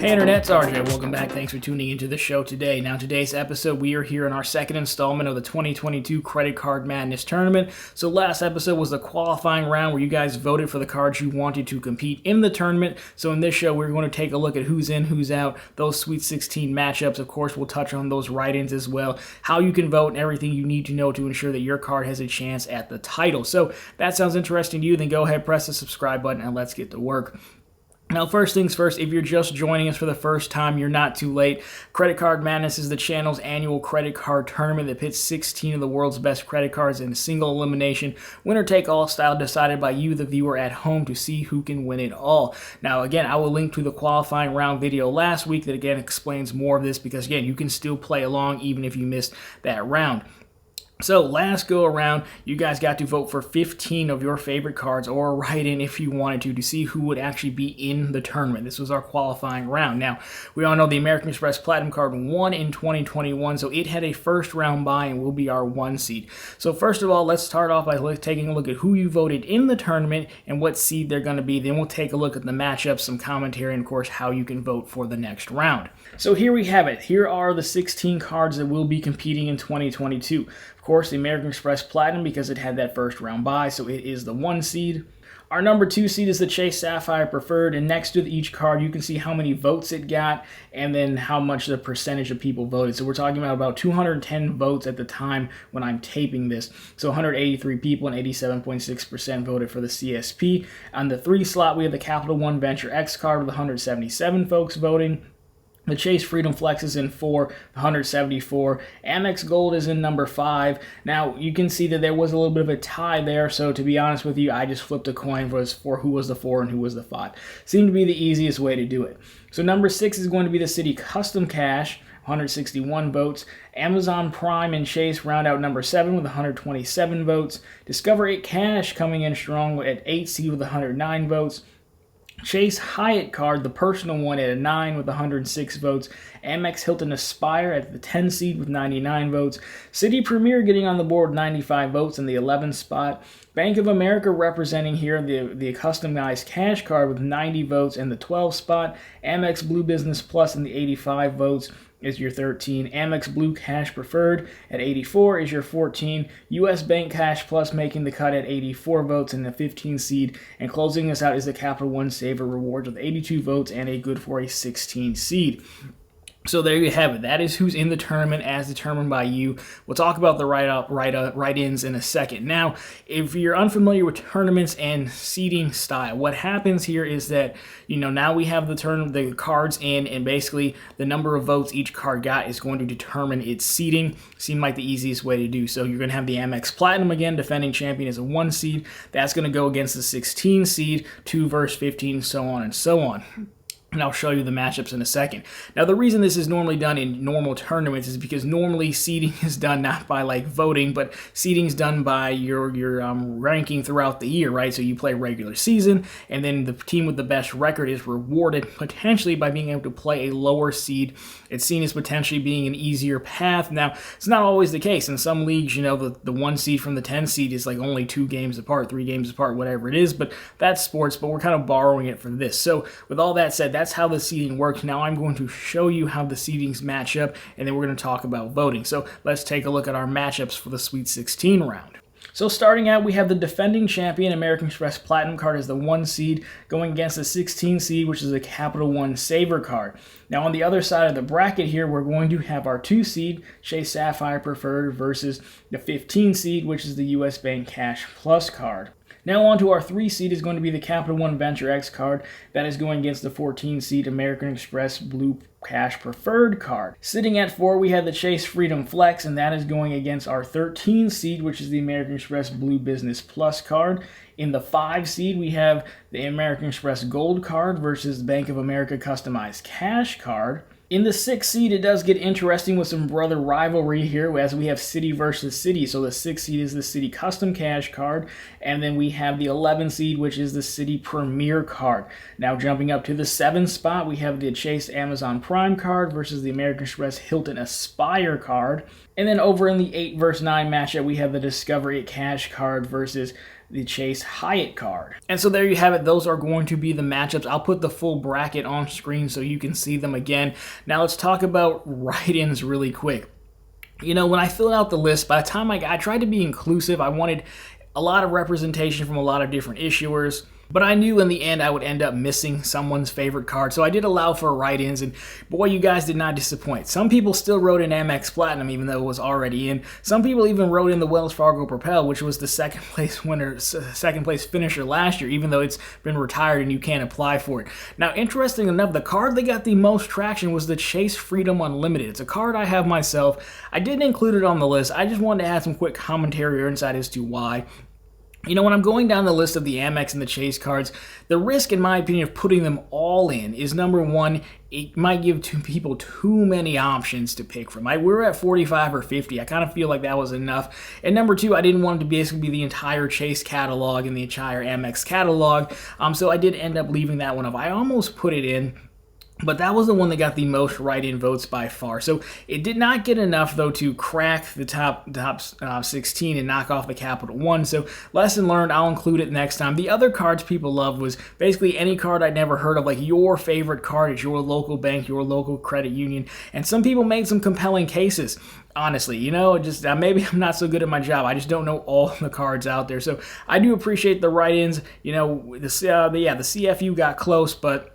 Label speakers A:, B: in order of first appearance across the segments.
A: Hey Internet, it's RJ. Welcome back. Thanks for tuning into the show today. Now, today's episode, we are here in our second installment of the 2022 Credit Card Madness Tournament. So last episode was the qualifying round where you guys voted for the cards you wanted to compete in the tournament. So in this show, we're going to take a look at who's in, who's out, those Sweet 16 matchups. Of course, we'll touch on those write-ins as well, how you can vote, and everything you need to know to ensure that your card has a chance at the title. So if that sounds interesting to you, then go ahead, press the subscribe button, and let's get to work. Now, first things first, if you're just joining us for the first time, you're not too late. Credit Card Madness is the channel's annual credit card tournament that pits 16 of the world's best credit cards in a single elimination, winner-take-all style decided by you, the viewer at home, to see who can win it all. Now, again, I will link to the qualifying round video last week that, again, explains more of this because, again, you can still play along even if you missed that round. So last go around, you guys got to vote for 15 of your favorite cards or write in if you wanted to see who would actually be in the tournament. This was our qualifying round. Now, we all know the American Express Platinum card won in 2021, so it had a first round bye and will be our 1 seed. So first of all, let's start off by taking a look at who you voted in the tournament and what seed they're going to be. Then we'll take a look at the matchups, some commentary, and of course how you can vote for the next round. So here we have it. Here are the 16 cards that will be competing in 2022. Of course, the American Express Platinum because it had that first round bye, so it is the 1 seed. Our number 2 seed is the Chase Sapphire Preferred, and next to each card you can see how many votes it got and then how much the percentage of people voted. So we're talking about 210 votes at the time when I'm taping this. So 183 people and 87.6% voted for the CSP. On the 3 slot, we have the Capital One Venture X card with 177 folks voting. The Chase Freedom Flex is in 4, 174. Amex Gold is in number 5. Now, you can see that there was a little bit of a tie there, so to be honest with you, I just flipped a coin for who was the 4 and who was the 5. Seemed to be the easiest way to do it. So number 6 is going to be the Citi Custom Cash, 161 votes. Amazon Prime and Chase round out number 7 with 127 votes. Discover 8 Cash coming in strong at 8 seed with 109 votes. Chase Hyatt card, the personal one, at a 9 with 106 votes. Amex Hilton Aspire at the 10 seed with 99 votes. Citi Premier getting on the board with 95 votes in the 11th spot. Bank of America representing here the customized cash card with 90 votes in the 12th spot. Amex Blue Business Plus in the 85 votes is your 13. Amex Blue Cash Preferred at 84 is your 14. U.S. Bank Cash Plus making the cut at 84 votes in the 15 seed. And closing us out is the Capital One Saver Rewards with 82 votes and a good for a 16 seed. So there you have it. That is who's in the tournament as determined by you. We'll talk about the write-ins in a second. Now, if you're unfamiliar with tournaments and seeding style, what happens here is that, now we have the cards in, and basically the number of votes each card got is going to determine its seeding. Seemed like the easiest way to do so. You're going to have the Amex Platinum again, defending champion as a 1 seed. That's going to go against the 16 seed, 2 versus 15, so on and so on. And I'll show you the matchups in a second. Now, the reason this is normally done in normal tournaments is because normally seeding is done not by voting, but seeding is done by your ranking throughout the year, right? So you play regular season, and then the team with the best record is rewarded potentially by being able to play a lower seed. It's seen as potentially being an easier path. Now, it's not always the case. In some leagues, the 1 seed from the 10 seed is only 2 games apart, 3 games apart, whatever it is, but that's sports, but we're kind of borrowing it from this. So with all that said, that's how the seeding works. Now I'm going to show you how the seedings match up, and then we're going to talk about voting. So let's take a look at our matchups for the Sweet 16 round. So starting out, we have the defending champion American Express Platinum card as the 1 seed going against the 16 seed, which is a Capital One Saver card. Now on the other side of the bracket here, we're going to have our 2 seed Chase Sapphire Preferred versus the 15 seed, which is the U.S. Bank Cash Plus card. Now on to our 3 seed is going to be the Capital One Venture X card. That is going against the 14 seed American Express Blue Cash Preferred card. Sitting at 4, we have the Chase Freedom Flex, and that is going against our 13 seed, which is the American Express Blue Business Plus card. In the 5 seed, we have the American Express Gold card versus Bank of America Customized Cash card. In the 6th seed, it does get interesting with some brother rivalry here as we have Citi versus Citi. So the 6th seed is the Citi Custom Cash card, and then we have the 11th seed, which is the Citi Premier card. Now jumping up to the 7th spot, we have the Chase Amazon Prime card versus the American Express Hilton Aspire card. And then over in the 8 versus 9 matchup, we have the Discovery Cash card versus the Chase Hyatt card. And so there you have it. Those are going to be the matchups. I'll put the full bracket on screen so you can see them again. Now let's talk about write-ins really quick. You know, when I filled out the list, by the time I tried to be inclusive, I wanted a lot of representation from a lot of different issuers. But I knew in the end I would end up missing someone's favorite card, so I did allow for write-ins, and boy, you guys did not disappoint. Some people still wrote in Amex Platinum, even though it was already in. Some people even wrote in the Wells Fargo Propel, which was the second place finisher last year, even though it's been retired and you can't apply for it. Now, interesting enough, the card that got the most traction was the Chase Freedom Unlimited. It's a card I have myself. I didn't include it on the list. I just wanted to add some quick commentary or insight as to why. You know, when I'm going down the list of the Amex and the Chase cards, the risk, in my opinion, of putting them all in is, number one, it might give people too many options to pick from. We're at 45 or 50. I kind of feel like that was enough. And number two, I didn't want it to basically be the entire Chase catalog and the entire Amex catalog, so I did end up leaving that one off. I almost put it in, but that was the one that got the most write-in votes by far. So it did not get enough, though, to crack the top 16 and knock off the Capital One. So lesson learned, I'll include it next time. The other cards people loved was basically any card I'd never heard of, like your favorite card at your local bank, your local credit union. And some people made some compelling cases. Honestly, you know, just maybe I'm not so good at my job. I just don't know all the cards out there. So I do appreciate the write-ins. You know, the CFU got close, but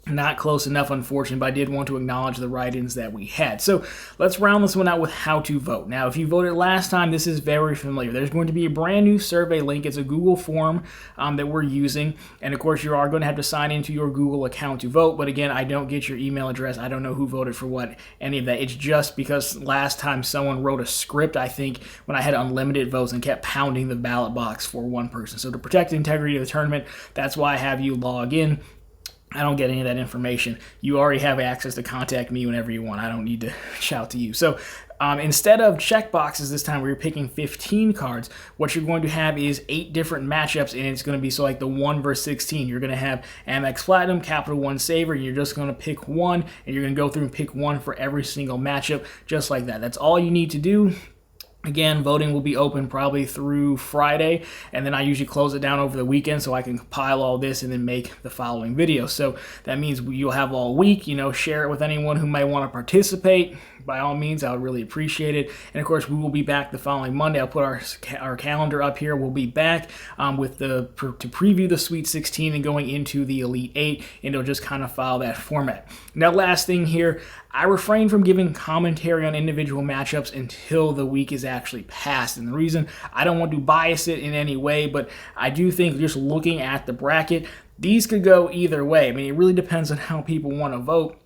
A: not close enough, unfortunately, but I did want to acknowledge the write-ins that we had. So let's round this one out with how to vote. Now, if you voted last time, this is very familiar. There's going to be a brand new survey link. It's a Google form that we're using. And of course, you are going to have to sign into your Google account to vote. But again, I don't get your email address. I don't know who voted for what, any of that. It's just because last time someone wrote a script, I think, when I had unlimited votes and kept pounding the ballot box for one person. So to protect the integrity of the tournament, that's why I have you log in. I don't get any of that information. You already have access to contact me whenever you want. I don't need to shout to you. So instead of check boxes this time, we're picking 15 cards. What you're going to have is 8 different matchups, and it's going to be so like the 1 versus 16. You're going to have Amex Platinum, Capital One Saver, and you're just going to pick one, and you're going to go through and pick one for every single matchup, just like that. That's all you need to do. Again, voting will be open probably through Friday, and then I usually close it down over the weekend so I can compile all this and then make the following video. So that means you'll have all week, you know, share it with anyone who might want to participate. By all means, I would really appreciate it. And of course, we will be back the following Monday. I'll put our calendar up here. We'll be back with to preview the Sweet 16 and going into the Elite 8, and it'll just kind of follow that format. Now, last thing here, I refrain from giving commentary on individual matchups until the week is actually passed. And the reason, I don't want to bias it in any way, but I do think just looking at the bracket, these could go either way. I mean, it really depends on how people want to vote.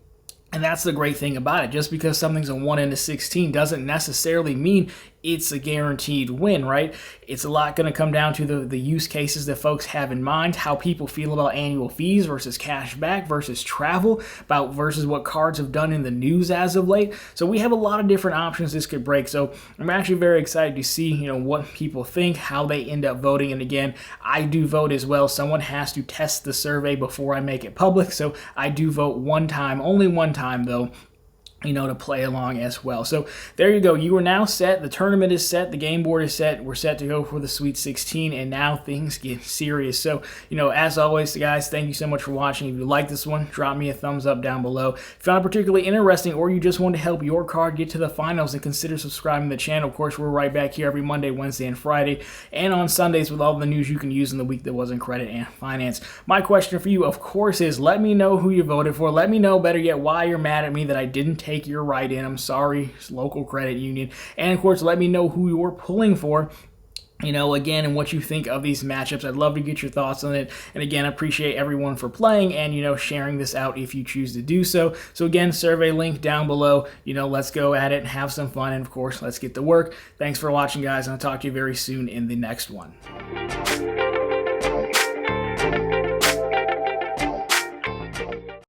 A: And that's the great thing about it. Just because something's a 1 into 16 doesn't necessarily mean it's a guaranteed win, right? It's a lot going to come down to the use cases that folks have in mind, how people feel about annual fees versus cash back versus travel, versus what cards have done in the news as of late. So we have a lot of different options this could break. So I'm actually very excited to see, you know, what people think, how they end up voting. And again, I do vote as well. Someone has to test the survey before I make it public. So I do vote one time, only one time though, you know, to play along as well. So there you go. You are now set. The tournament is set. The game board is set. We're set to go for the Sweet 16, and now things get serious. So, you know, as always, guys, thank you so much for watching. If you like this one, drop me a thumbs up down below. If you found it particularly interesting, or you just want to help your card get to the finals, and consider subscribing to the channel. Of course, we're right back here every Monday, Wednesday, and Friday, and on Sundays with all the news you can use in the week that was in credit and finance. My question for you, of course, is let me know who you voted for. Let me know, better yet, why you're mad at me that I didn't take your write-in. I'm sorry, local credit union. And of course, let me know who you're pulling for, you know, again, and what you think of these matchups. I'd love to get your thoughts on it. And again, I appreciate everyone for playing and, you know, sharing this out if you choose to do so. So again, survey link down below. You know, let's go at it and have some fun. And of course, let's get to work. Thanks for watching, guys, and I'll talk to you very soon in the next one.